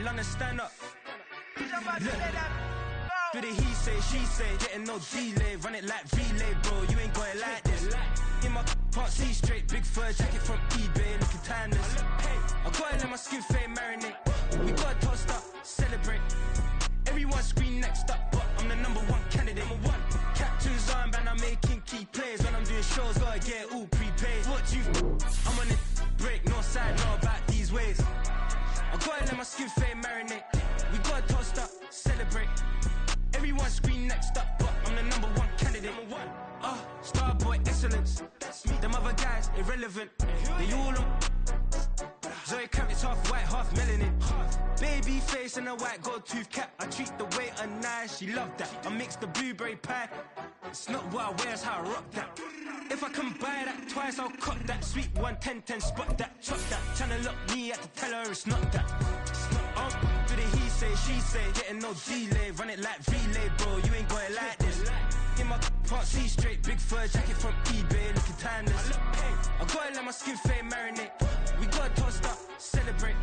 London, stand up. Look. Do the he say, she say, getting no delay. Run it like relay, bro, you ain't got it like this. In my can't see straight, big fur jacket from eBay, looking timeless. I gotta let my skin fade marinate. We gotta toast up, celebrate. Everyone scream next up, but I'm the #1 candidate. Captain's armband, I'm making key plays. When I'm doing shows, gotta get it all prepaid. What you I'm on it, break, no side, know about these ways. I gotta let my skin fade marinate. We gotta toast up, celebrate. Everyone scream next up, but I'm the #1 candidate. Starboy excellence. Them other guys irrelevant. They all on. Zoe Kravitz half white, half melanin. Baby face and a white gold tooth cap. I treat the waiter nice, she love that. I mix the blueberry pie. It's not what I wear, it's how I rock that. If I can buy that twice, I'll cut that. Sweet 110, spot that, chop that. Tryna lock me at the teller, it's not that. Do the he say, she say, getting no delay. Run it like relay, bro, you ain't got it like this. In my can't see straight, big fur jacket from eBay, looking timeless. I gotta let my skin fade marinate. We gotta toast up, celebrate.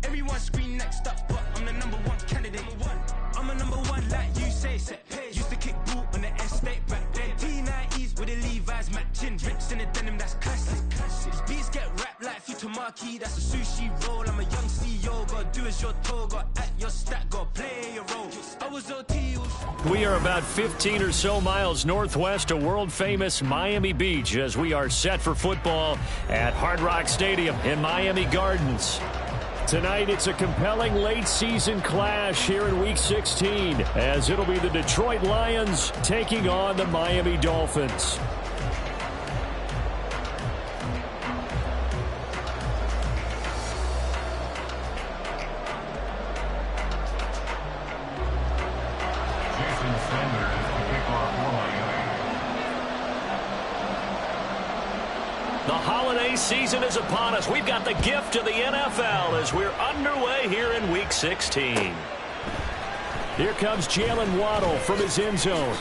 Everyone scream next up, but I'm the #1 candidate. I'm a #1 like you say, set pace. Used to kick ball on the estate back then. T90s with the Levi's matching. Rips in the denim, that's classic. These beats get wrapped like Futamaki, that's a sushi roll. I'm a young CEO, gotta do as you're told. Gotta act your stat, gotta play your role. I was OT. We are about 15 or so miles northwest of world-famous Miami Beach as we are set for football at Hard Rock Stadium in Miami Gardens. Tonight, it's a compelling late-season clash here in Week 16, as it'll be the Detroit Lions taking on the Miami Dolphins. The holiday season is upon us. We've got the gift of the NFL as we're underway here in Week 16. Here comes Jalen Waddle from his end zone.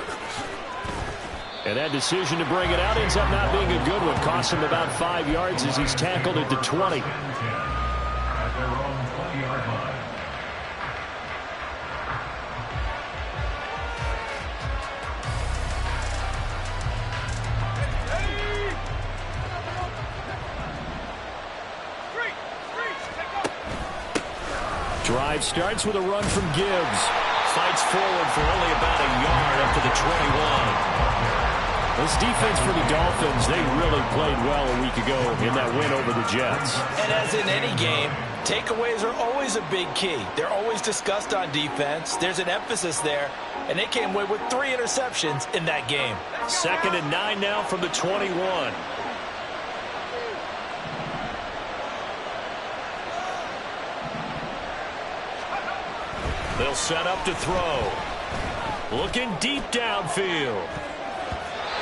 And that decision to bring it out ends up not being a good one. Cost him about 5 yards as he's tackled at the 20. At their own 20-yard line. Drive starts with a run from Gibbs. Fights forward for only about a yard up to the 21. This defense for the Dolphins, they really played well a week ago in that win over the Jets. And as in any game, takeaways are always a big key. They're always discussed on defense. There's an emphasis there, and they came away with 3 interceptions in that game. 2nd and 9 now from the 21. They'll set up to throw. Looking deep downfield.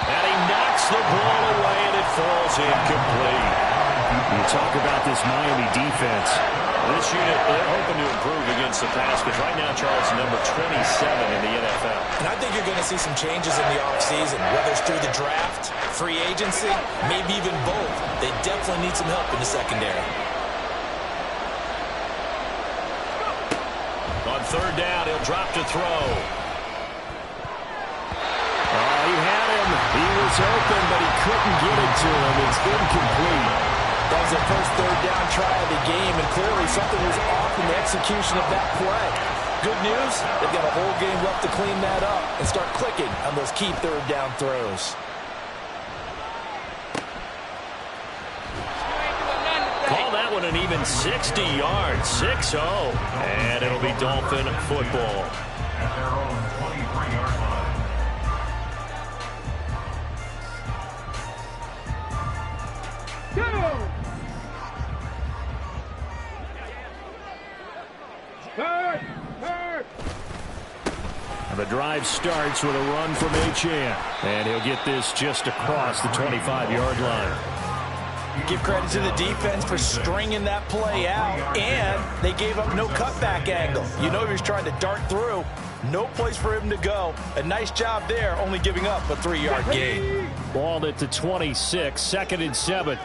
And he knocks the ball away, and it falls incomplete. You talk about this Miami defense. This unit, they're hoping to improve against the pass, because right now, Charles, number 27 in the NFL. And I think you're going to see some changes in the offseason, whether it's through the draft, free agency, maybe even both. They definitely need some help in the secondary. On 3rd down, he'll drop to throw. He had him. He was open, but he couldn't get it to him. It's incomplete. That was the first 3rd down try of the game, and clearly something was off in the execution of that play. Good news, they've got a whole game left to clean that up and start clicking on those key 3rd down throws. Call that one an even 60 yards, 6-0. And it'll be Dolphin football. At their own 23-yard line. Go! And the drive starts with a run from Achane. And he'll get this just across the 25-yard line. Give credit to the defense for stringing that play out, and they gave up no cutback angle. You know he was trying to dart through. No place for him to go. A nice job there, only giving up a 3-yard gain. Ball at the 26, 2nd and 7.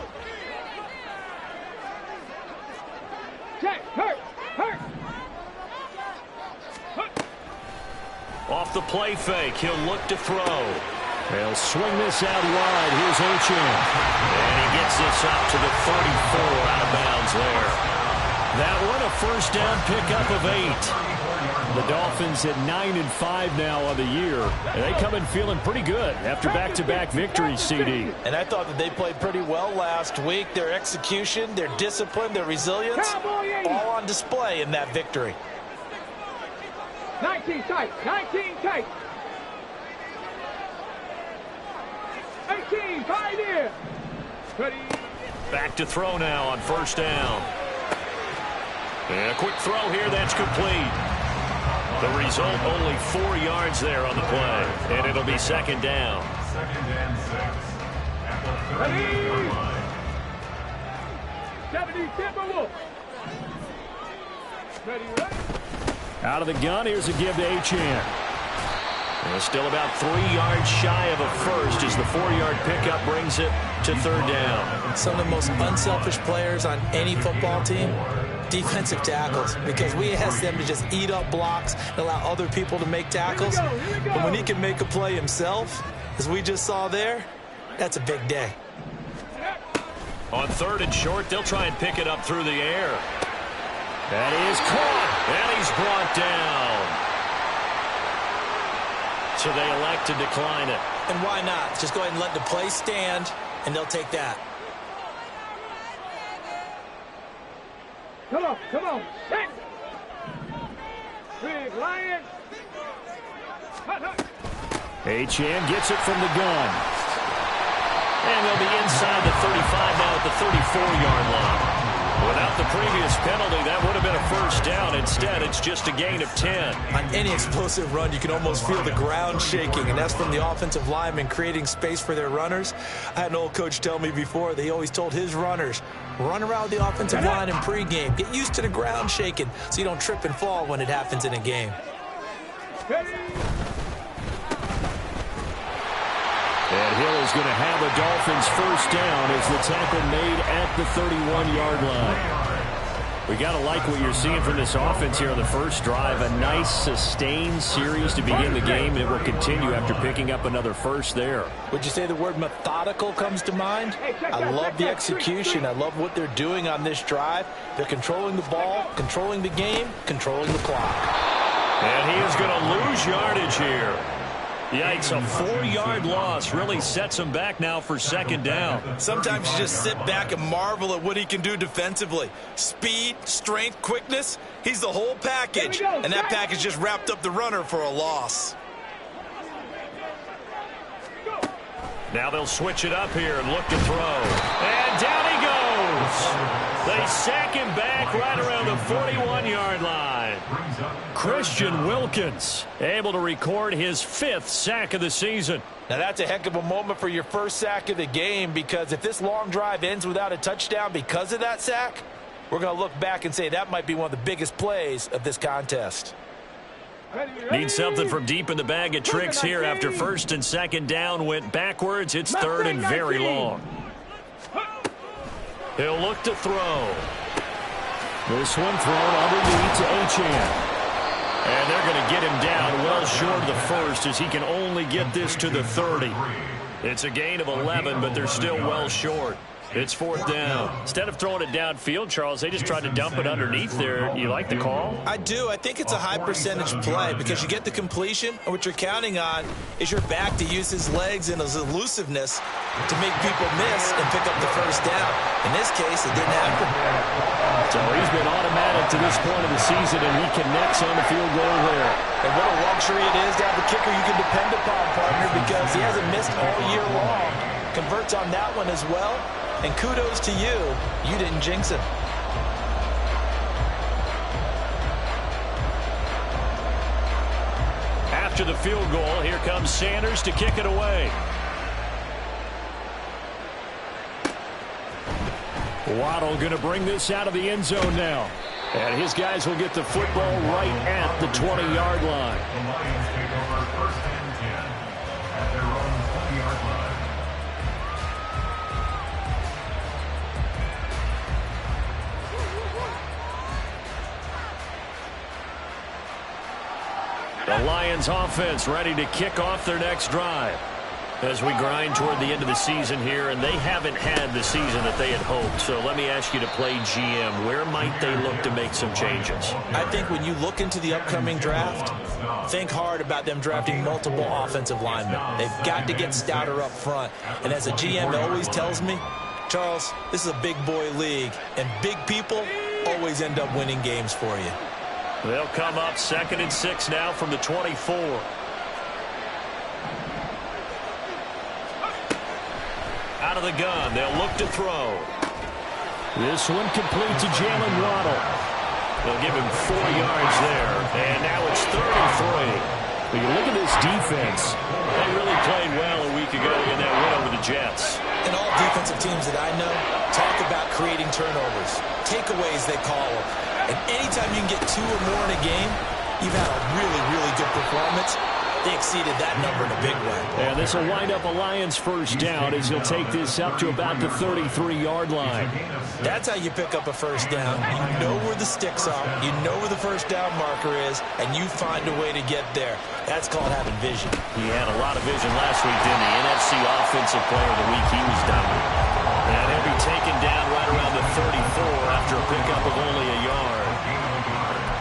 Check, hurt. Off the play fake, he'll look to throw. They'll swing this out wide. Here's Achane. And he gets this up to the 34, out of bounds there. That one, a first down pickup of 8. The Dolphins at 9-5 now on the year. And they come in feeling pretty good after back-to-back victories, CD. And I thought that they played pretty well last week. Their execution, their discipline, their resilience, all on display in that victory. 19 tight, 19 tight. 18, tight in. Ready. Back to throw now on first down. And a quick throw here, that's complete. The result, only 4 yards there on the play. And it'll be second down. Second and 6. At the 30-yard line. 70, Timberwolf. Ready, right. Out of the gun, here's a give to Achane. And still about 3 yards shy of a first as the 4-yard pickup brings it to third down. Some of the most unselfish players on any football team, defensive tackles, because we ask them to just eat up blocks and allow other people to make tackles. But when he can make a play himself, as we just saw there, that's a big day. On third and short, they'll try and pick it up through the air. That is caught, and he's brought down. So they elect to decline it. And why not? Just go ahead and let the play stand, and they'll take that. Come on, come on. Set. Big Lion. Hut, hut. Achane gets it from the gun. And they'll be inside the 35 now at the 34-yard line. Without the previous penalty, that would have been a first down. Instead, it's just a gain of 10. On any explosive run, you can almost feel the ground shaking, and that's from the offensive linemen creating space for their runners. I had an old coach tell me before that he always told his runners, run around the offensive line in pregame. Get used to the ground shaking so you don't trip and fall when it happens in a game. And Hill is going to have a Dolphins first down as the tackle made at the 31-yard line. We got to like what you're seeing from this offense here on the first drive. A nice, sustained series to begin the game, and it will continue after picking up another first there. Would you say the word methodical comes to mind? I love the execution. I love what they're doing on this drive. They're controlling the ball, controlling the game, controlling the clock. And he is going to lose yardage here. Yikes, a 4-yard loss really sets him back now for second down. Sometimes you just sit back and marvel at what he can do defensively. Speed, strength, quickness, he's the whole package. And that package just wrapped up the runner for a loss. Now they'll switch it up here and look to throw. And down he goes. They sack him back right around the 41-yard line. Christian Wilkins able to record his 5th sack of the season. Now that's a heck of a moment for your first sack of the game, because if this long drive ends without a touchdown because of that sack, we're going to look back and say that might be one of the biggest plays of this contest. Need something from deep in the bag of tricks here after first and second down went backwards. It's third and very long. He'll look to throw. This one thrown underneath to Achane. And they're going to get him down well short of the first as he can only get this to the 30. It's a gain of 11, but they're still well short. It's fourth down. Instead of throwing it downfield, Charles, they just tried to dump it underneath there. You like the call? I do. I think it's a high percentage play because you get the completion, and what you're counting on is your back to use his legs and his elusiveness to make people miss and pick up the first down. In this case, it didn't happen. So he's been automatic to this point of the season, and he connects on the field goal there. And what a luxury it is to have a kicker you can depend upon, partner, because he hasn't missed all year long. Converts on that one as well. And kudos to you. You didn't jinx him. After the field goal, here comes Sanders to kick it away. Waddle going to bring this out of the end zone now. And his guys will get the football right at the 20-yard line. The Lions take over first and 10 at their own 20-yard line. The Lions offense ready to kick off their next drive. As we grind toward the end of the season here, and they haven't had the season that they had hoped. So let me ask you to play GM. Where might they look to make some changes? I think when you look into the upcoming draft, think hard about them drafting multiple offensive linemen. They've got to get stouter up front. And as a GM always tells me, Charles, this is a big boy league, and big people always end up winning games for you. They'll come up 2nd and 6 now from the 24. Out of the gun, they'll look to throw. This one complete to Jalen Waddle. They'll give him 4 yards there, and now it's 3rd and 3. When you look at this defense, They really played well a week ago in that win over the Jets. And all defensive teams that I know talk about creating turnovers, takeaways they call them. And anytime you can get 2 or more in a game, you've had a really, really good performance. They exceeded that number in a big way. and this will wind up a Lions first down as he'll take this up to about the 33-yard line. That's how you pick up a first down. You know where the sticks are, you know where the first down marker is, and you find a way to get there. That's called having vision. He had a lot of vision last week, didn't he? NFC Offensive Player of the Week, he was dominant. And he'll be taken down right around the 34 after a pickup of only a yard.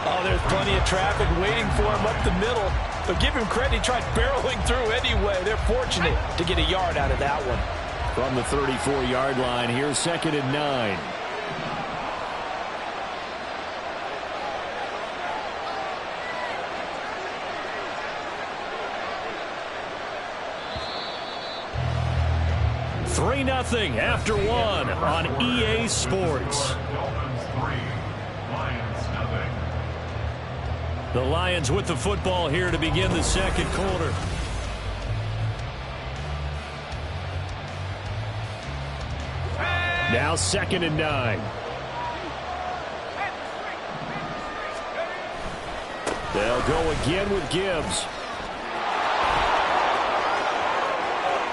Oh, there's plenty of traffic waiting for him up the middle. But give him credit, he tried barreling through anyway. They're fortunate to get a yard out of that one. From the 34-yard line, here's 2nd and 9. $3-0 after 1 on EA Sports. Dolphins 3, Lions nothing. The Lions with the football here to begin the second quarter. Now 2nd and 9. They'll go again with Gibbs.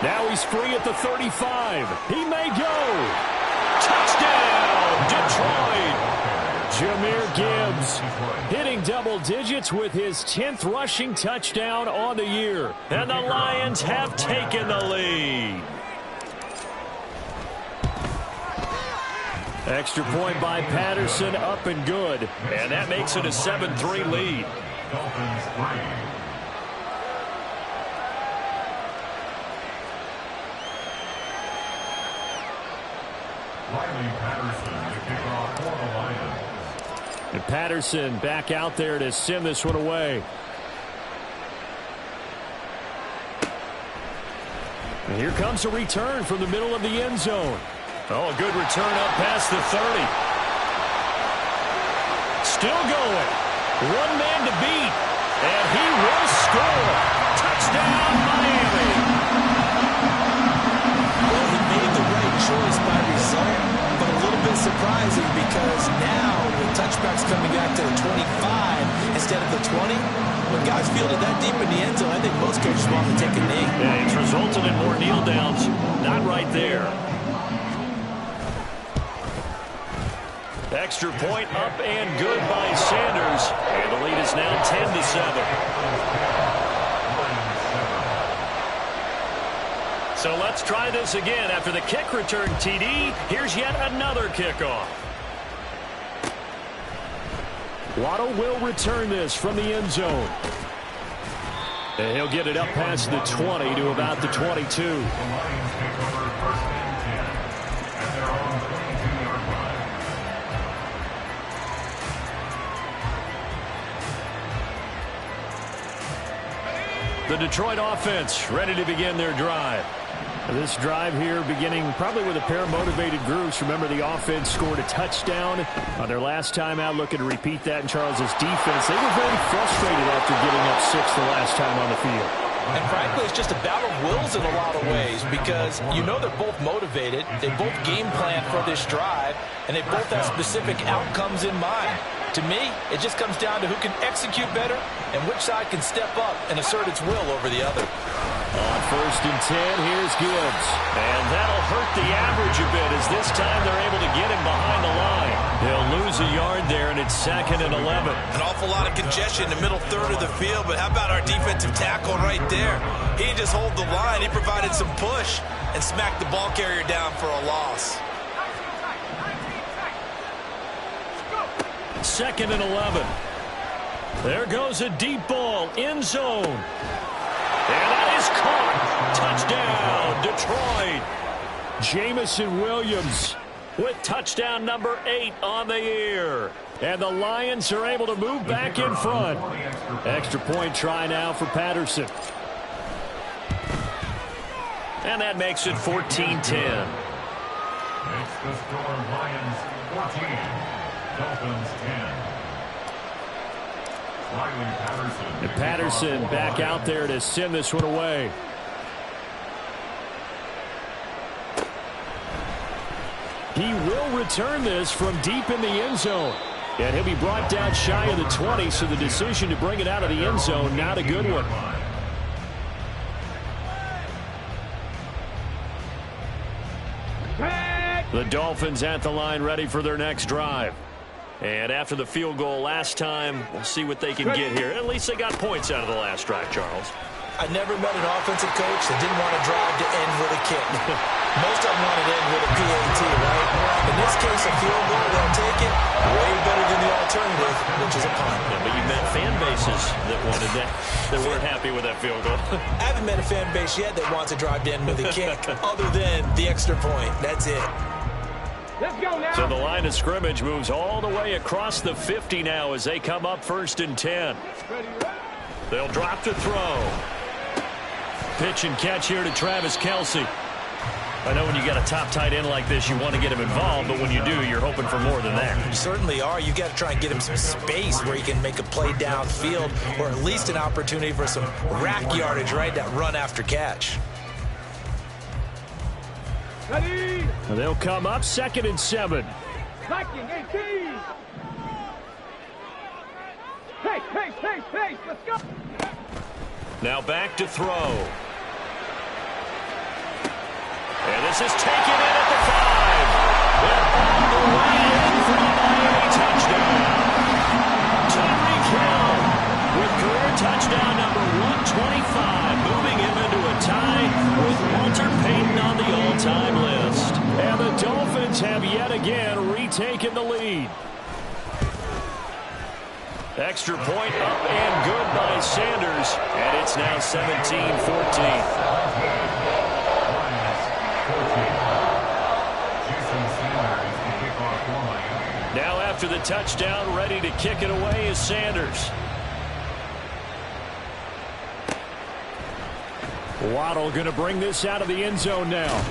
Now he's free at the 35. He may go. Touchdown, Detroit! Jahmyr Gibbs hitting double digits with his 10th rushing touchdown on the year. And the Lions have taken the lead. Extra point by Patterson, up and good. And that makes it a 7-3 lead. Dolphins 3. Riley Patterson to kick off for the Lions. And Patterson back out there to send this one away. And here comes a return from the middle of the end zone. Oh, a good return up past the 30. Still going. One man to beat. And he will score. Touchdown, Miami. Well, he made the right choice by result, but a little bit surprising because now with touchbacks coming back to the 25 instead of the 20, when guys fielded that deep in the end zone, I think most coaches want to take a knee. Yeah, it's resulted in more kneel downs. Not right there. Extra point up and good by Sanders. And the lead is now 10-7. So let's try this again. After the kick return TD, here's yet another kickoff. Waddle will return this from the end zone. And he'll get it up past the 20 to about the 22. The Lions take over 1st and 10 at their own 22-yard line. The Detroit offense ready to begin their drive. This drive here beginning probably with a pair of motivated groups. Remember, the offense scored a touchdown on their last time out, looking to repeat that in Charles's defense. They were very frustrated after giving up 6 the last time on the field. And frankly, it's just a battle of wills in a lot of ways because you know they're both motivated, they both game plan for this drive, and they both have specific outcomes in mind. To me, it just comes down to who can execute better and which side can step up and assert its will over the other. On 1st and 10, here's Gibbs. And that'll hurt the average a bit as this time they're able to get him behind the line. He'll lose lose a yard there, and it's 2nd and 11. An awful lot of congestion in the middle third of the field, but how about our defensive tackle right there? He didn't just hold the line. He provided some push and smacked the ball carrier down for a loss. 2nd and 11. There goes a deep ball, end zone. And that is caught. Touchdown, Detroit. Jamison Williams with touchdown number 8 on the year. And the Lions are able to move back in front. Extra point try now for Patterson. And that makes it 14-10. It's the score, Lions 14, Dolphins 10. And Patterson back out there to send this one away. He will return this from deep in the end zone. And he'll be brought down shy of the 20, so the decision to bring it out of the end zone, not a good one. The Dolphins at the line, ready for their next drive. And after the field goal last time, we'll see what they can get here. At least they got points out of the last drive, Charles. I never met an offensive coach that didn't want to drive to end with a kick. Most of them wanted to end with a PAT, right? In this case, a field goal, they'll take it. Way better than the alternative, which is a punt. Yeah, but you met fan bases that wanted that, that weren't happy with that field goal. I haven't met a fan base yet that wants to drive to end with a kick, other than the extra point. That's it. Let's go now. So the line of scrimmage moves all the way across the 50 now as they come up 1st and 10. They'll drop to throw. Pitch and catch here to Travis Kelce. I know when you got a top tight end like this, you want to get him involved, but when you do, you're hoping for more than that. You certainly are. You got to try and get him some space where he can make a play downfield, or at least an opportunity for some rack yardage, right? That run after catch. Ready. They'll come up 2nd and 7. Blocking 18. Hey, let's go. Now back to throw. And this is taken in at the 5. And all the way in for the Miami touchdown. Tyreek Hill with career touchdown number 125, moving him into a tie with Walter Payton on the all-time list. And the Dolphins have yet again retaken the lead. Extra point up and good by Sanders, and it's now 17-14. Now after the touchdown, ready to kick it away is Sanders. Waddle going to bring this out of the end zone now.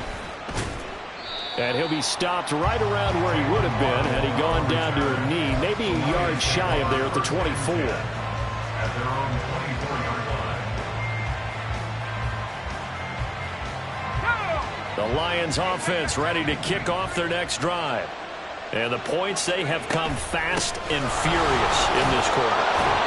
And he'll be stopped right around where he would have been had he gone down to a knee, maybe a yard shy of there at the 24. At their own 24-yard line. The Lions offense ready to kick off their next drive. And the points, they have come fast and furious in this quarter.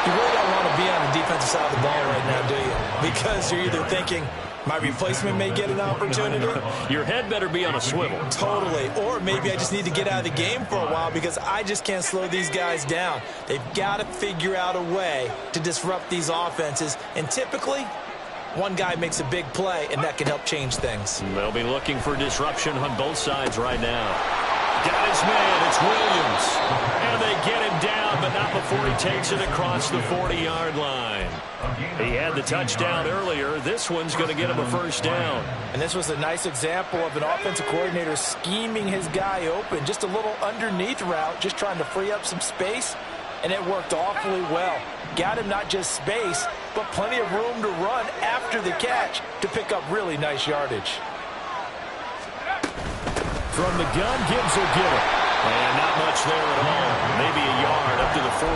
You really don't want to be on the defensive side of the ball right now, do you? Because you're either thinking, my replacement may get an opportunity. Your head better be on a swivel. Totally. Or maybe I just need to get out of the game for a while because I just can't slow these guys down. They've got to figure out a way to disrupt these offenses. And typically, one guy makes a big play, and that can help change things. They'll be looking for disruption on both sides right now. Got his man, it's Williams. And they get him down, but not before he takes it across the 40-yard line. He had the touchdown earlier. This one's going to get him a first down. And this was a nice example of an offensive coordinator scheming his guy open. Just a little underneath route, just trying to free up some space, and it worked awfully well. Got him not just space, but plenty of room to run after the catch to pick up really nice yardage. From the gun, Gibbs will get it. And not much there at all. Maybe a yard up to the 43.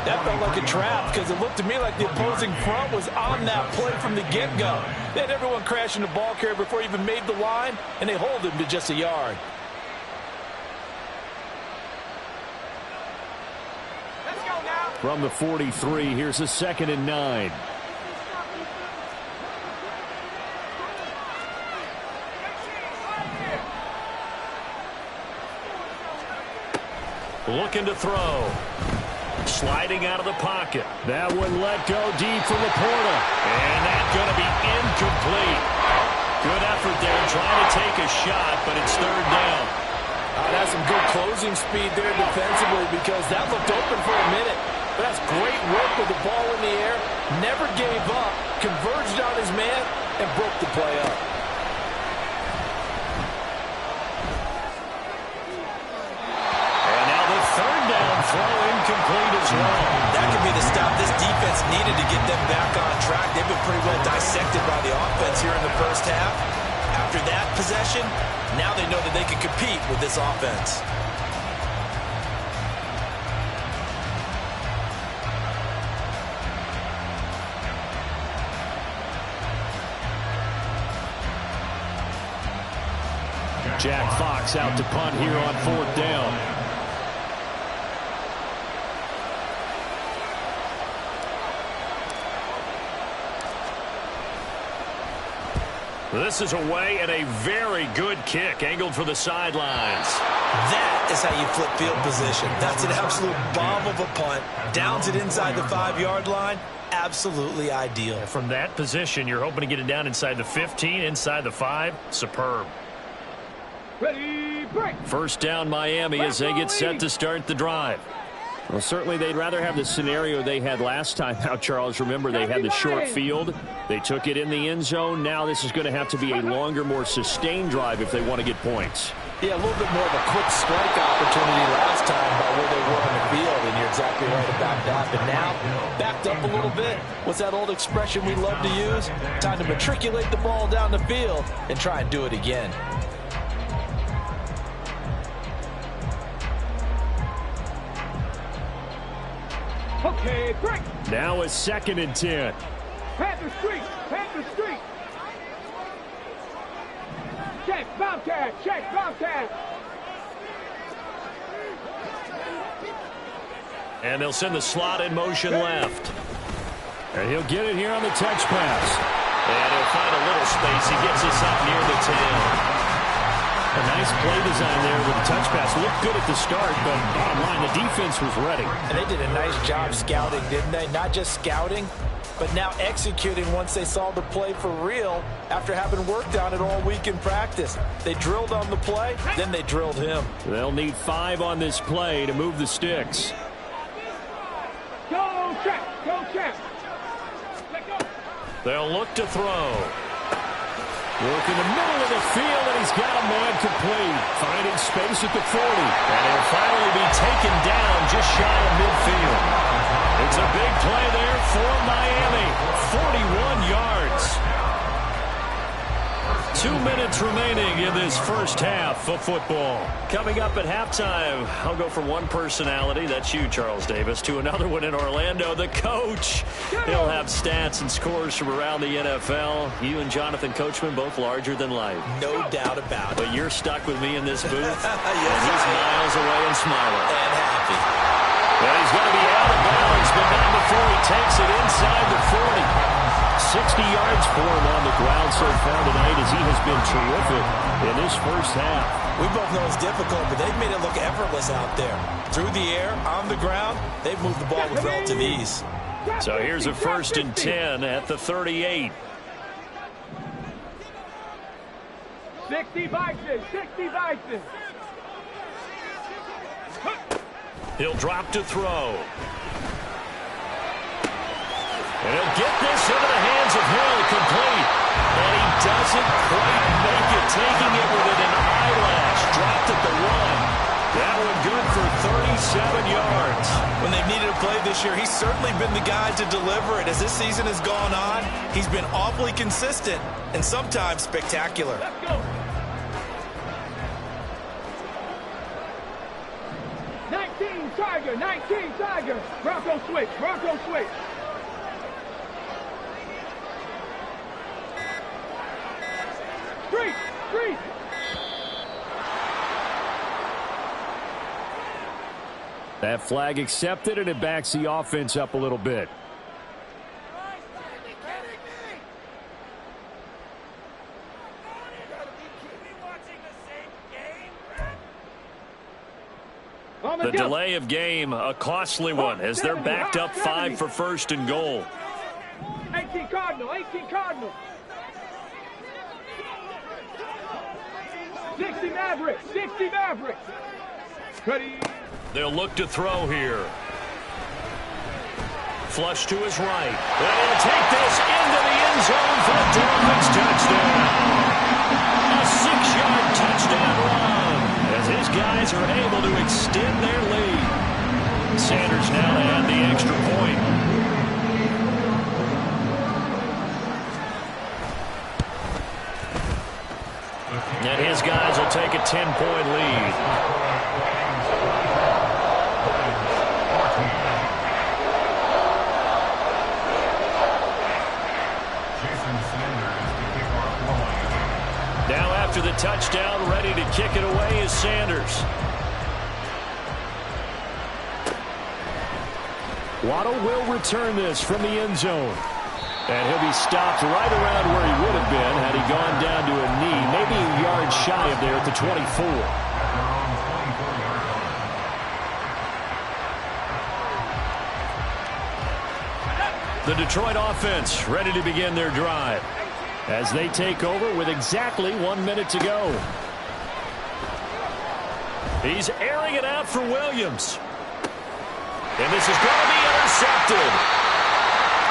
That felt like a trap because it looked to me like the opposing front was on that play from the get-go. They had everyone crashing the ball carrier before he even made the line, and they hold him to just a yard. Let's go now. From the 43, here's a 2nd and 9. Looking to throw. Sliding out of the pocket. That one let go deep for Laporta. And that's going to be incomplete. Good effort there trying to take a shot, but it's third down. That's some good closing speed there defensively because that looked open for a minute. But that's great work with the ball in the air. Never gave up. Converged on his man and broke the play up. And now the third down throw incomplete as well. That could be the stop this defense needed to get them back on track. They've been pretty well dissected by the offense here in the first half. After that possession, now they know that they can compete with this offense. Jack Fox out to punt here on fourth down. This is away and a very good kick angled for the sidelines. That is how you flip field position. That's an absolute bomb of a punt. Downs it inside the 5-yard line. Absolutely ideal. From that position, you're hoping to get it down inside the 15, inside the 5. Superb. Ready, break. First down Miami as they get set to start the drive. Well, certainly they'd rather have the scenario they had last time out, Charles. Remember, they had the short field. They took it in the end zone. Now this is going to have to be a longer, more sustained drive if they want to get points. Yeah, a little bit more of a quick strike opportunity last time by where they were on the field, and you're exactly right about that. But now, backed up a little bit. What's that old expression we love to use? Time to matriculate the ball down the field and try and do it again. Okay, break. Now a 2nd and 10. Panther Street, Panther Street. Check, Bobcat, check, Bobcat. And they'll send the slot in motion left. And he'll get it here on the touch pass. And he'll find a little space. He gets us up near the 10. A nice play design there with the touch pass. Looked good at the start, but bottom line, the defense was ready. And they did a nice job scouting, didn't they? Not just scouting, but now executing once they saw the play for real after having worked on it all week in practice. They drilled on the play, then they drilled him. They'll need 5 on this play to move the sticks. Go check, go check. Let go. They'll look to throw. Work in the middle of the field, and he's got a man complete. Finding space at the 40. And he'll finally be taken down just shy of midfield. It's a big play there for Miami. 41 yards. 2 minutes remaining in this first half of football. Coming up at halftime, I'll go from one personality, that's you, Charles Davis, to another one in Orlando, the coach. He'll have stats and scores from around the NFL. You and Jonathan Coachman, both larger than life. No doubt about it. But you're stuck with me in this booth. Yes, and he's miles away and smiling. And happy. Well, he's going to be out of bounds, but not before he takes it inside the 40. 60 yards for him on the ground so far tonight as he has been terrific in this first half. We both know it's difficult, but they've made it look effortless out there. Through the air, on the ground, they've moved the ball with relative ease. So here's a 1st and 10 at the 38. 60 Vikings, 60 Vikings. He'll drop to throw. And he'll get this into the hands of Hill, complete. And he doesn't quite make it, taking it within an eyelash. Dropped at the 1. That one good for 37 yards. When they've needed a play this year, he's certainly been the guy to deliver it. As this season has gone on, he's been awfully consistent and sometimes spectacular. Let's go. 19 Tiger, 19 Tiger. Bronco switch, Bronco switch. Street, street. That flag accepted, and it backs the offense up a little bit. The delay of game, a costly one, as they're backed up 5 for first and goal. 18 Cardinal, 18 Cardinal. 60 Mavericks, 60 Mavericks. Ready. They'll look to throw here. Flush to his right. And he'll take this into the end zone for a Dolphins touchdown. A 6-yard touchdown run as his guys are able to extend their lead. Sanders now to add the extra point. And his guys will take a 10-point lead. Now after the touchdown, ready to kick it away is Sanders. Waddle will return this from the end zone. And he'll be stopped right around where he would have been had he gone down to a knee, maybe a yard shy of there at the 24. The Detroit offense ready to begin their drive as they take over with exactly 1 minute to go. He's airing it out for Williams. And this is going to be intercepted.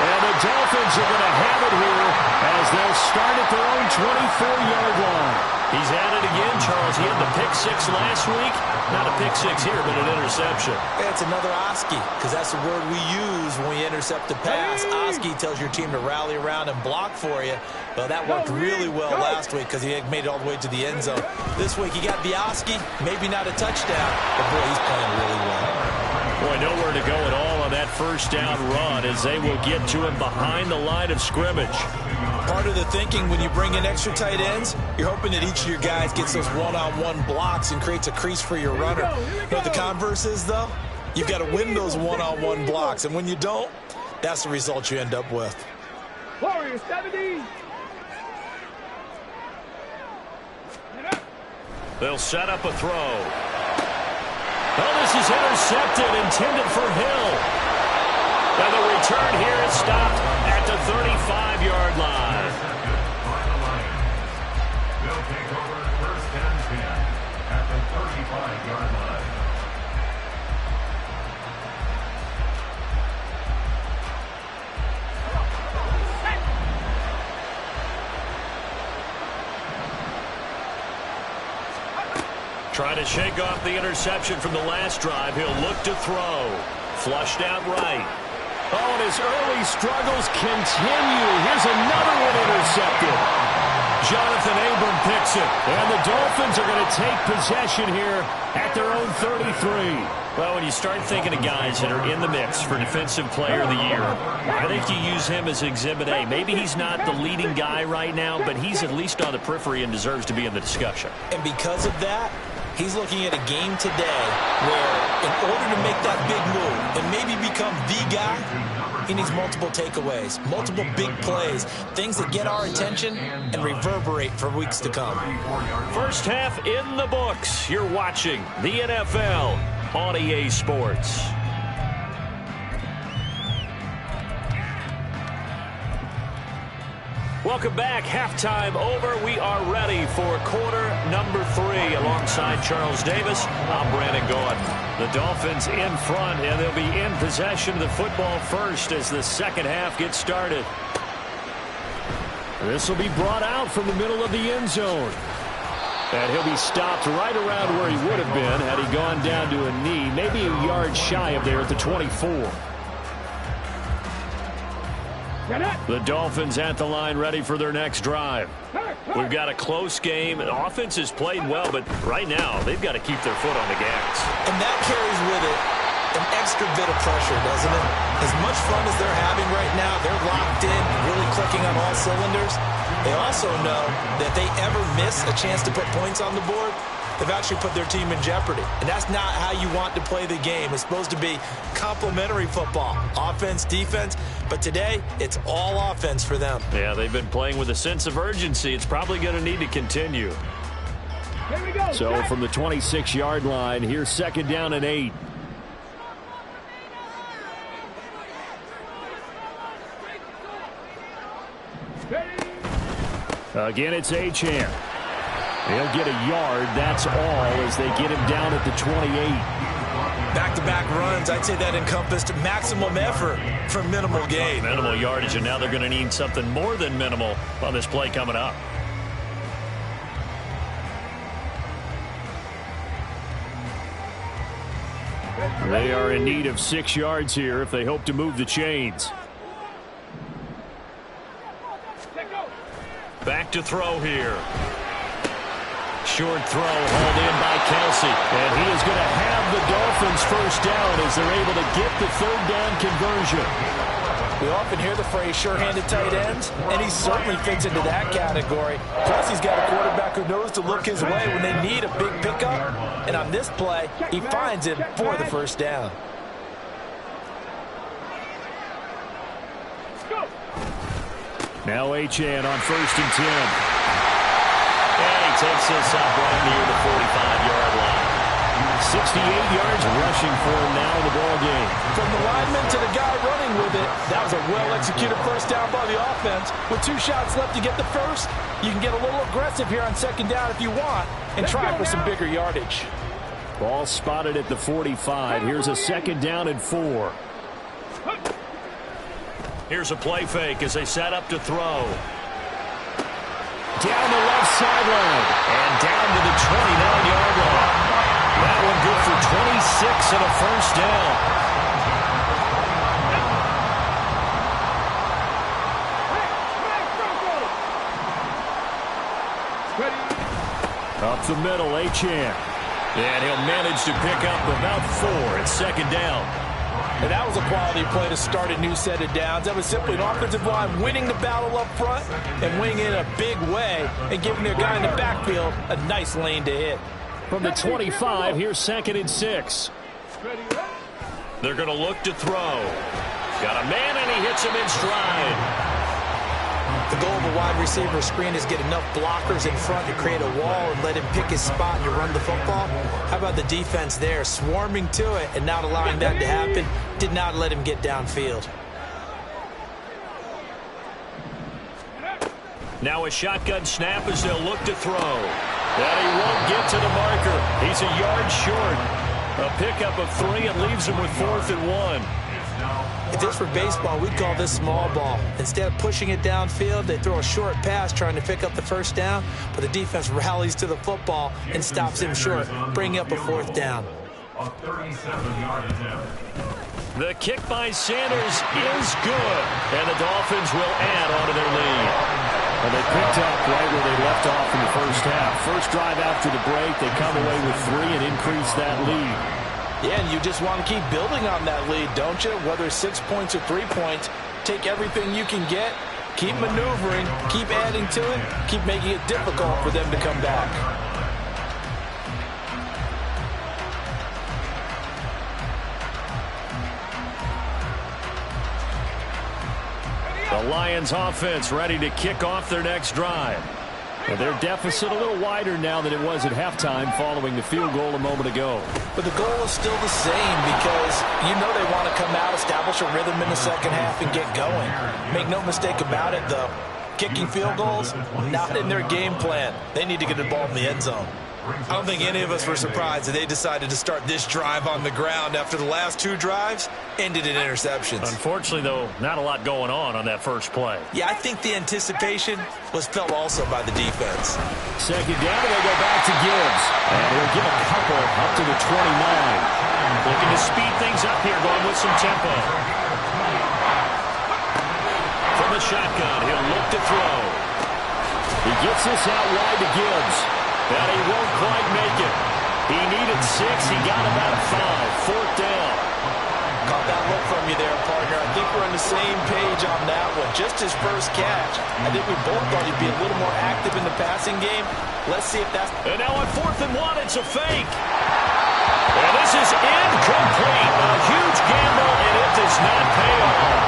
And the Dolphins are going to have it here as they'll start at their own 24-yard line. He's at it again, Charles. He had the pick 6 last week. Not a pick 6 here, but an interception. It's another Oski, because that's the word we use when we intercept the pass. Oski tells your team to rally around and block for you. Well, that worked really well last week because he had made it all the way to the end zone. This week he got the Oski, maybe not a touchdown, but boy, he's playing really well. Boy, nowhere to go at all on that first down run as they will get to him behind the line of scrimmage. Part of the thinking when you bring in extra tight ends, you're hoping that each of your guys gets those one-on-one blocks and creates a crease for your runner. You know what the converse is, though? You've got to win those one-on-one blocks, and when you don't, that's the result you end up with. Warriors 70. They'll set up a throw. Oh, this is intercepted, intended for Hill. And the return here is stopped at the 35-yard line. They'll take over first and 10 at the 35-yard line. Trying to shake off the interception from the last drive. He'll look to throw. Flushed out right. Oh, and his early struggles continue. Here's another one intercepted. Jonathan Abram picks it. And the Dolphins are going to take possession here at their own 33. Well, when you start thinking of guys that are in the mix for Defensive Player of the Year, I think you use him as Exhibit A. Maybe he's not the leading guy right now, but he's at least on the periphery and deserves to be in the discussion. And because of that, he's looking at a game today where in order to make that big move and maybe become the guy, he needs multiple takeaways, multiple big plays, things that get our attention and reverberate for weeks to come. First half in the books. You're watching the NFL on EA Sports. Welcome back. Halftime over. We are ready for quarter number 3 alongside Charles Davis. I'm Brandon Gordon. The Dolphins in front, and they'll be in possession of the football first as the second half gets started. This will be brought out from the middle of the end zone. And he'll be stopped right around where he would have been had he gone down to a knee, maybe a yard shy of there at the 24. The Dolphins at the line ready for their next drive. We've got a close game. The offense has played well, but right now they've got to keep their foot on the gas. And that carries with it an extra bit of pressure, doesn't it? As much fun as they're having right now, they're locked in, really clicking on all cylinders. They also know that if they ever miss a chance to put points on the board, they've actually put their team in jeopardy. And that's not how you want to play the game. It's supposed to be complementary football, offense, defense. But today, it's all offense for them. Yeah, they've been playing with a sense of urgency. It's probably going to need to continue. Here we go. So from the 26-yard line, here's 2nd down and 8. Again, it's Achane. They'll get a yard. That's all as they get him down at the 28. Back-to-back runs, I'd say that encompassed maximum effort for minimal gain. Minimal yardage, and now they're going to need something more than minimal on this play coming up. They are in need of 6 yards here if they hope to move the chains. Back to throw here. Short throw hauled in by Kelsey. And he is going to have the Dolphins first down as they're able to get the 3rd down conversion. We often hear the phrase sure-handed tight ends, and he certainly fits into that category. Plus, he's got a quarterback who knows to look his way when they need a big pickup. And on this play, he finds him for the first down. Now Achane on 1st and 10. And he takes this up right near the 45-yard line. 68 yards rushing for him now in the ball game. From the lineman to the guy running with it, that was a well-executed first down by the offense. With 2 shots left to get the first, you can get a little aggressive here on 2nd down if you want and try for some bigger yardage. Ball spotted at the 45. Here's a 2nd down and 4. Here's a play fake as they set up to throw. Down the left sideline. And down to the 29-yard line. That one good for 26 and a first down. Up the middle, Achane. And he'll manage to pick up about 4 at 2nd down. And that was a quality play to start a new set of downs. That was simply an offensive line winning the battle up front and winning it in a big way and giving their guy in the backfield a nice lane to hit. From the 25, here's 2nd and 6. They're going to look to throw. Got a man, and he hits him in stride. The goal of a wide receiver screen is get enough blockers in front to create a wall and let him pick his spot and to run the football. How about the defense there, swarming to it and not allowing that to happen? Did not let him get downfield. Now a shotgun snap as they'll look to throw. And he won't get to the marker. He's a yard short. A pickup of 3 and leaves him with 4th and 1. If this were baseball, we'd call this small ball. Instead of pushing it downfield, they throw a short pass trying to pick up the first down, but the defense rallies to the football and stops him short, bringing up a 4th down. The kick by Sanders is good, and the Dolphins will add on to their lead. And they picked up right where they left off in the first half. First drive after the break, they come away with 3 and increase that lead. Yeah, and you just want to keep building on that lead, don't you? Whether it's 6 points or 3 points, take everything you can get, keep maneuvering, keep adding to it, keep making it difficult for them to come back. The Lions offense ready to kick off their next drive. And their deficit a little wider now than it was at halftime following the field goal a moment ago. But the goal is still the same because you know they want to come out, establish a rhythm in the second half, and get going. Make no mistake about it, though. Kicking field goals, not in their game plan. They need to get the ball in the end zone. I don't think any of us were surprised that they decided to start this drive on the ground after the last 2 drives ended in interceptions. Unfortunately, though, not a lot going on that first play. Yeah, I think the anticipation was felt also by the defense. 2nd down, and they go back to Gibbs. And he'll give a couple up to the 29. Looking to speed things up here, going with some tempo. From the shotgun, he'll look to throw. He gets this out wide to Gibbs. And he won't quite make it. He needed 6. He got about 5. 4th down. Caught that look from you there, partner. I think we're on the same page on that one. Just his first catch. I think we both thought he'd be a little more active in the passing game. Let's see if that's... And now on 4th and 1, it's a fake. And this is incomplete. A huge gamble, and it does not pay off.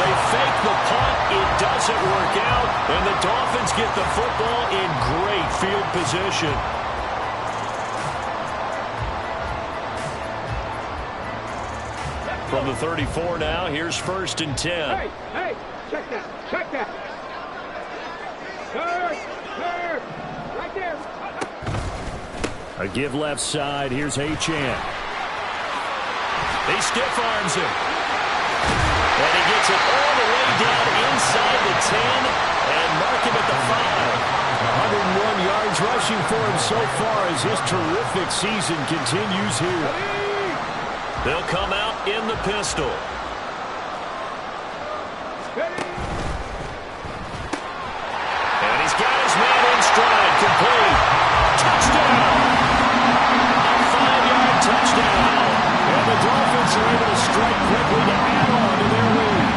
They fake the punt. It doesn't work out. And the Dolphins get the football in great field position. From the 34 now, here's 1st and 10. Hey, check that. Third, right there. A give left side. Here's Achane. He stiff arms him. And he gets it all the way down inside the 10 and mark him at the 5. 101 yards rushing for him so far as his terrific season continues here. They'll come out in the pistol. And he's got his man in stride. Complete. Touchdown. A 5-yard touchdown. And the Dolphins are able to strike quickly to add on to their lead.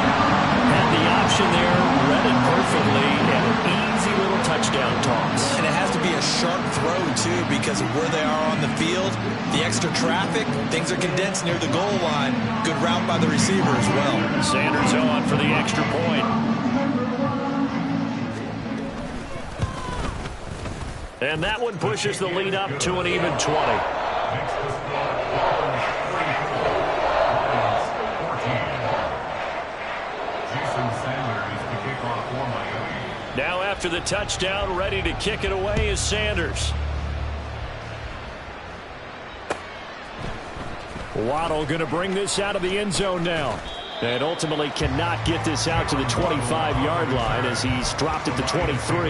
Had the option there, read it perfectly, and an easy little touchdown toss. And it has to be a sharp throw, too, because of where they are on the field. The extra traffic, things are condensed near the goal line. Good route by the receiver as well. Sanders on for the extra point. And that one pushes the lead up to an even 20. Now after the touchdown, ready to kick it away is Sanders. Waddle going to bring this out of the end zone now. And ultimately cannot get this out to the 25-yard line as he's dropped at the 23.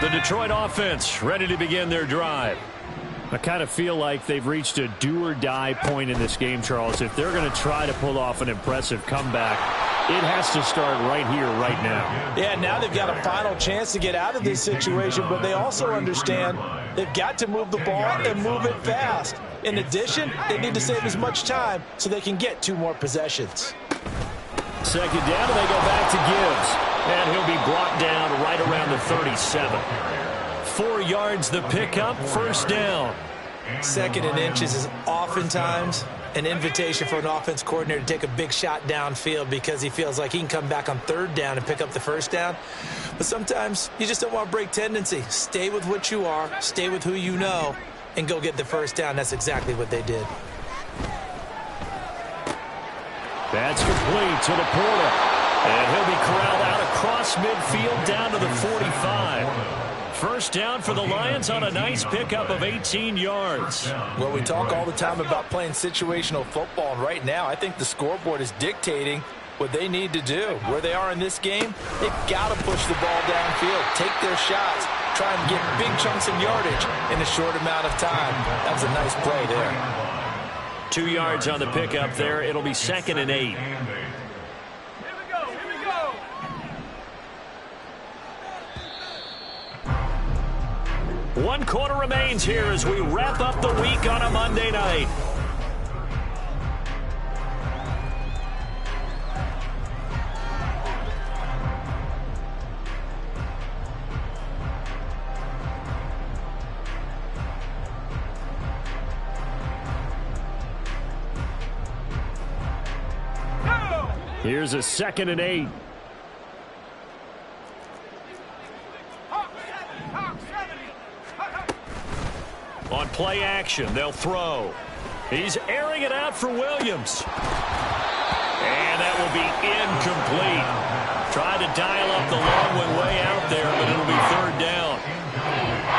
The Detroit offense ready to begin their drive. I kind of feel like they've reached a do-or-die point in this game, Charles. If they're going to try to pull off an impressive comeback, it has to start right here, right now. Yeah, now they've got a final chance to get out of this situation, but they also understand they've got to move the ball and move it fast. In addition, they need to save as much time so they can get 2 more possessions. 2nd down, and they go back to Gibbs. And he'll be brought down right around the 37. 4 yards the pickup, 1st down. 2nd and inches is oftentimes an invitation for an offense coordinator to take a big shot downfield because he feels like he can come back on 3rd down and pick up the 1st down. But sometimes you just don't want to break tendency. Stay with what you are, stay with who you know, and go get the 1st down. That's exactly what they did. That's complete to the Porter. And he'll be corralled out across midfield down to the 45. 1st down for the Lions on a nice pickup of 18 yards. Well, we talk all the time about playing situational football, and right now I think the scoreboard is dictating what they need to do. Where they are in this game, they've got to push the ball downfield, take their shots, try and get big chunks of yardage in a short amount of time. That was a nice play there. 2 yards on the pickup there. It'll be 2nd and 8. One quarter remains here as we wrap up the week on a Monday night. Here's a 2nd and 8. On play action, they'll throw. He's airing it out for Williams. And that will be incomplete. Tried to dial up the long one way out there, but it'll be 3rd down.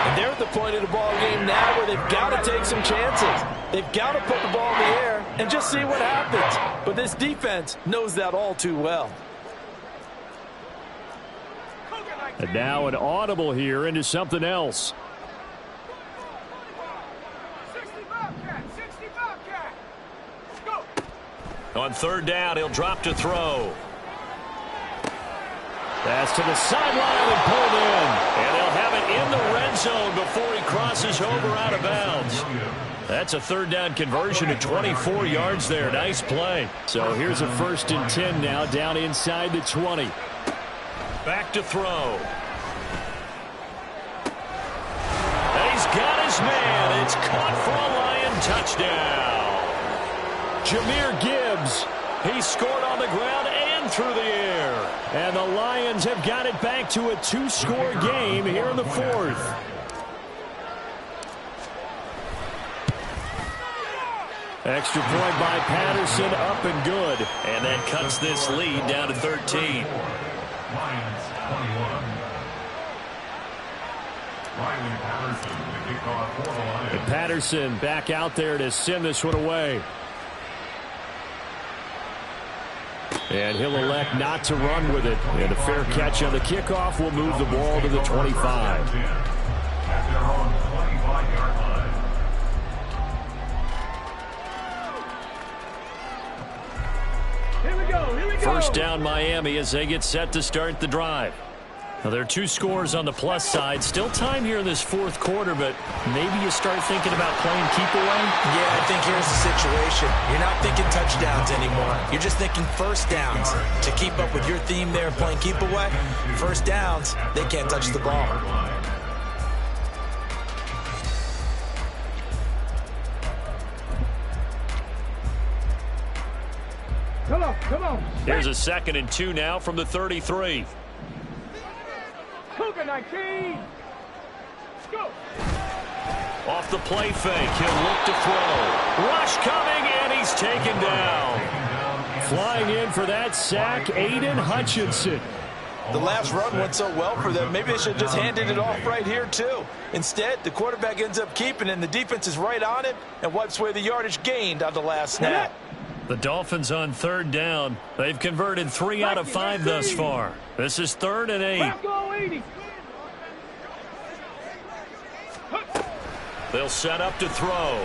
And they're at the point of the ball game now where they've got to take some chances. They've got to put the ball in the air and just see what happens. But this defense knows that all too well. And now an audible here into something else. On 3rd down, he'll drop to throw. Pass to the sideline and pulled in. And they'll have it in the red zone before he crosses over out of bounds. That's a 3rd down conversion at 24 yards there. Nice play. So here's a 1st and 10 now down inside the 20. Back to throw. And he's got his man. It's caught for a Lion touchdown. Jahmyr Gibbs. He scored on the ground and through the air. And the Lions have got it back to a 2-score game here in the 4th. Extra point by Patterson, up and good. And that cuts this lead down to 13. Lions 21. Riley Patterson, the kickoff for the Lions. And Patterson back out there to send this one away. And he'll elect not to run with it. And a fair catch on the kickoff will move the ball to the 25. At their own 25-yard line. Here we go. Here we go. First down Miami as they get set to start the drive. Now, there are 2 scores on the plus side. Still time here in this fourth quarter, but maybe you start thinking about playing keep away? Yeah, I think here's the situation. You're not thinking touchdowns anymore. You're just thinking first downs. To keep up with your theme there, playing keep away, first downs, they can't touch the ball. Come on, come on. Here's a 2nd and 2 now from the 33. Cougar 19. Let's go. Off the play fake, he'll look to throw. Rush coming, and he's taken down. Flying in for that sack, Aiden Hutchinson. The last run went so well for them, maybe they should have just handed it off right here, too. Instead, the quarterback ends up keeping it, and the defense is right on him and wipes away the yardage gained on the last snap. The Dolphins on 3rd down. They've converted 3 out of 5 thus far. This is 3rd and 8. Go 80. They'll set up to throw.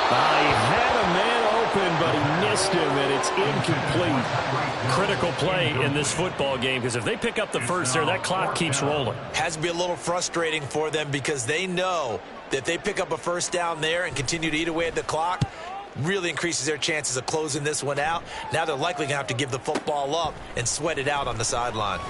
He had a man open, but he missed him, and it's incomplete. Critical play in this football game, because if they pick up the first there, that clock keeps rolling. Has to be a little frustrating for them because they know that if they pick up a first down there and continue to eat away at the clock, really increases their chances of closing this one out. Now they're likely going to have to give the football up and sweat it out on the sideline.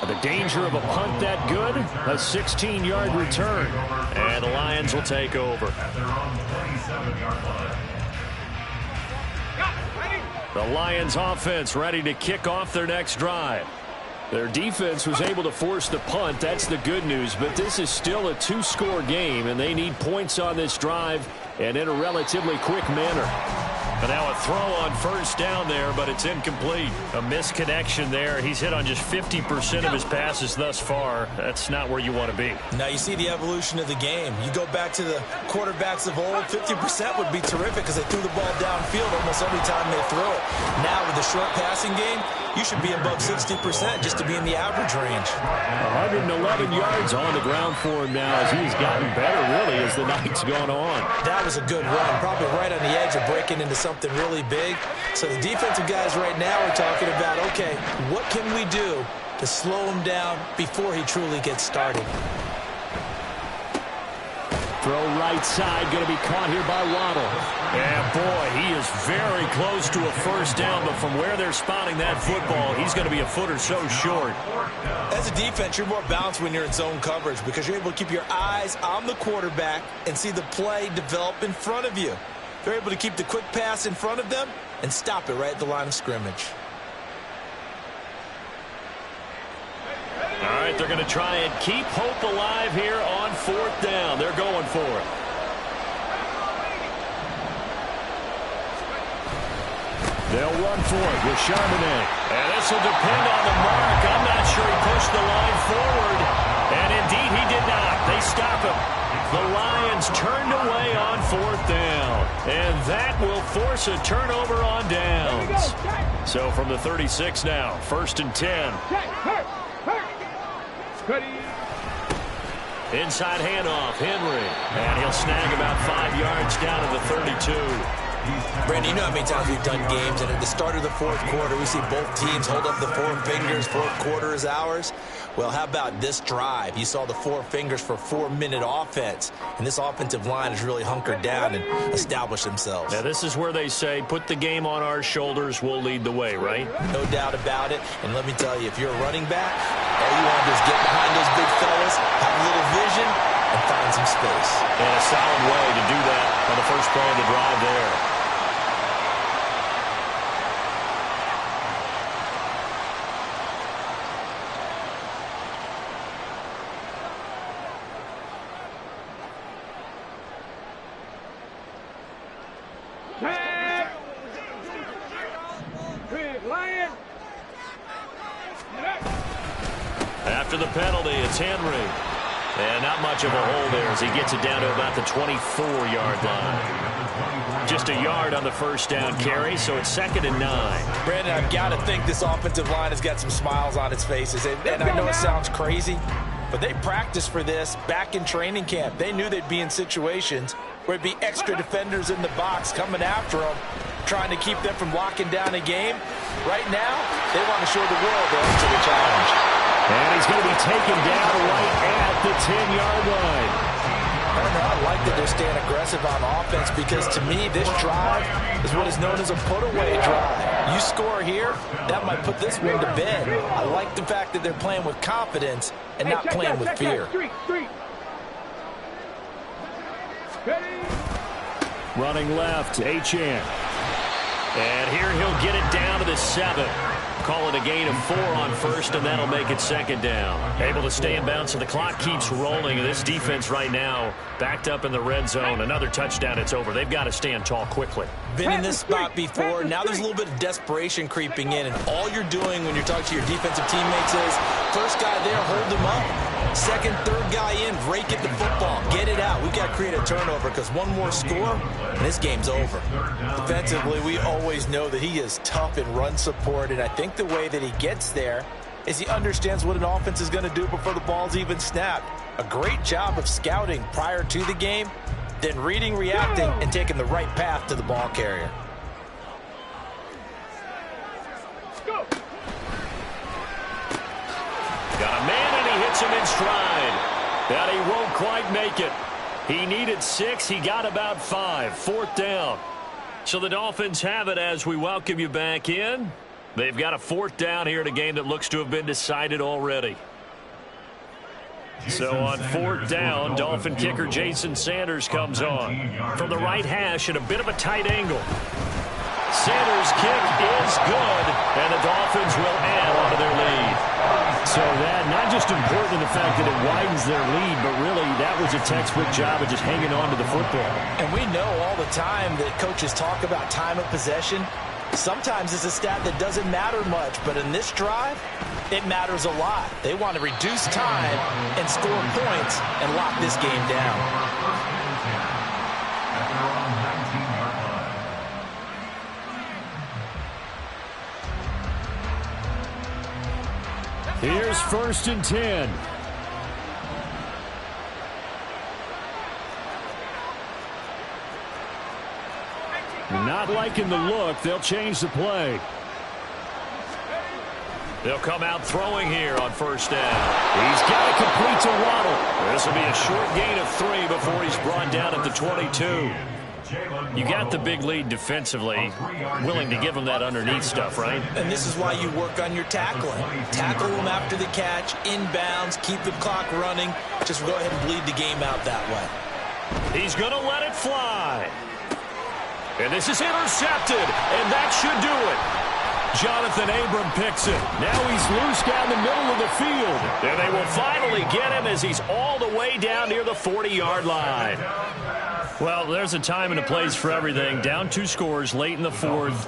The danger of a punt that good, a 16-yard return. And the Lions will take over. At their own 27-yard line. The Lions offense ready to kick off their next drive. Their defense was able to force the punt. That's the good news. But this is still a 2-score game, and they need points on this drive and in a relatively quick manner. And now a throw on first down there, but it's incomplete. A misconnection there. He's hit on just 50% of his passes thus far. That's not where you want to be. Now you see the evolution of the game. You go back to the quarterbacks of old, 50% would be terrific because they threw the ball downfield almost every time they threw it. Now with the short passing game, you should be above 60% just to be in the average range. 111 yards on the ground for him now as he's gotten better, really, as the night's gone on. That was a good run, probably right on the edge of breaking into something really big. So the defensive guys right now are talking about, okay, what can we do to slow him down before he truly gets started? Throw right side, going to be caught here by Waddle. Yeah, boy, he is very close to a first down, but from where they're spotting that football, he's going to be a foot or so short. As a defense, you're more balanced when you're in zone coverage because you're able to keep your eyes on the quarterback and see the play develop in front of you. They're able to keep the quick pass in front of them and stop it right at the line of scrimmage. All right, they're going to try and keep hope alive here on 4th down. They're going for it. They'll run for it with Charbonnet. And this will depend on the mark. I'm not sure he pushed the line forward. And indeed, he did not. They stop him. The Lions turned away on 4th down. And that will force a turnover on downs. So from the 36 now, 1st and 10. Inside handoff, Henry. And he'll snag about 5 yards down to the 32. Brandon, you know how many times we've done games, and at the start of the fourth quarter, we see both teams hold up the 4 fingers, fourth quarter is ours. Well, how about this drive? You saw the 4 fingers for 4-minute offense, and this offensive line has really hunkered down and established themselves. Now, this is where they say, put the game on our shoulders, we'll lead the way, right? No doubt about it, and let me tell you, if you're a running back, all you want to do is get behind those big fellas, have a little vision, and find some space. And a solid way to do that on the first play of the drive there. after the penalty. It's Henry. And not much of a hole there as he gets it down to about the 24-yard line. Just a yard on the first down carry, so it's 2nd and 9. Brandon, I've got to think this offensive line has got some smiles on its faces. And I know it sounds crazy, but they practiced for this back in training camp. They knew they'd be in situations where it'd be extra defenders in the box coming after them, trying to keep them from locking down a game. Right now, they want to show the world they're up to the challenge. And he's going to be taken down right at the 10-yard line. I like that they're staying aggressive on offense because, to me, this drive is what is known as a put-away drive. You score here, that might put this one to bed. I like the fact that they're playing with confidence and not playing with fear. Running left, Achane. And here he'll get it down to the 7. Call it a gain of 4 on first, and that'll make it 2nd down. Able to stay in bounds, and the clock keeps rolling. And this defense right now backed up in the red zone. Another touchdown, it's over. They've got to stand tall quickly. Been in this spot before. Now there's a little bit of desperation creeping in, and all you're doing when you're talking to your defensive teammates is, first guy there, hold him up. Second, third guy in, rake at the football. Get it out. We've got to create a turnover because one more score, and this game's over. Defensively, we always know that he is tough in run support, and I think the way that he gets there is he understands what an offense is going to do before the ball's even snapped. A great job of scouting prior to the game, then reading, reacting, and taking the right path to the ball carrier. Got a man, and he hits him in stride. But he won't quite make it. He needed 6. He got about 5. 4th down. So the Dolphins have it as we welcome you back in. They've got a 4th down here in a game that looks to have been decided already. So on 4th down, Dolphin kicker Jason Sanders comes on. From the right hash at a bit of a tight angle. Sanders' kick is good, and the Dolphins will add onto their lead. So that, not just important in the fact that it widens their lead, but really that was a textbook job of just hanging on to the football. And we know all the time that coaches talk about time of possession. Sometimes it's a stat that doesn't matter much, but in this drive, it matters a lot. They want to reduce time and score points and lock this game down. Here's 1st and 10. Not liking the look. They'll change the play. They'll come out throwing here on 1st down. He's got to complete to Waddle. This will be a short gain of 3 before he's brought down at the 22. You got the big lead defensively, willing to give them that underneath stuff, right? And this is why you work on your tackling. Tackle them after the catch, inbounds, keep the clock running. Just go ahead and bleed the game out that way. He's going to let it fly. And this is intercepted, and that should do it. Jonathan Abram picks it. Now he's loose down the middle of the field. And they will finally get him as he's all the way down near the 40-yard line. Well, there's a time and a place for everything. Down 2 scores late in the 4th.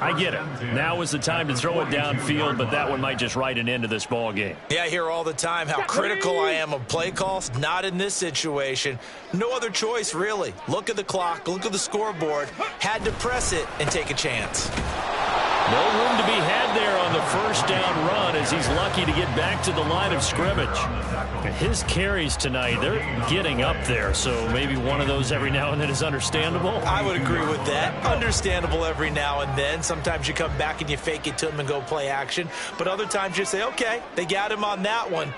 I get it. Now is the time to throw it downfield, but that one might just write an end to this ball game. Yeah, I hear all the time how critical I am of play calls. Not in this situation. No other choice, really. Look at the clock. Look at the scoreboard. Had to press it and take a chance. No room to be had there on the 1st down run as he's lucky to get back to the line of scrimmage. His carries tonight, they're getting up there, so maybe one of those every now and then is understandable. I would agree with that. Understandable every now and then. Sometimes you come back and you fake it to him and go play action. But other times you say, okay, they got him on that one.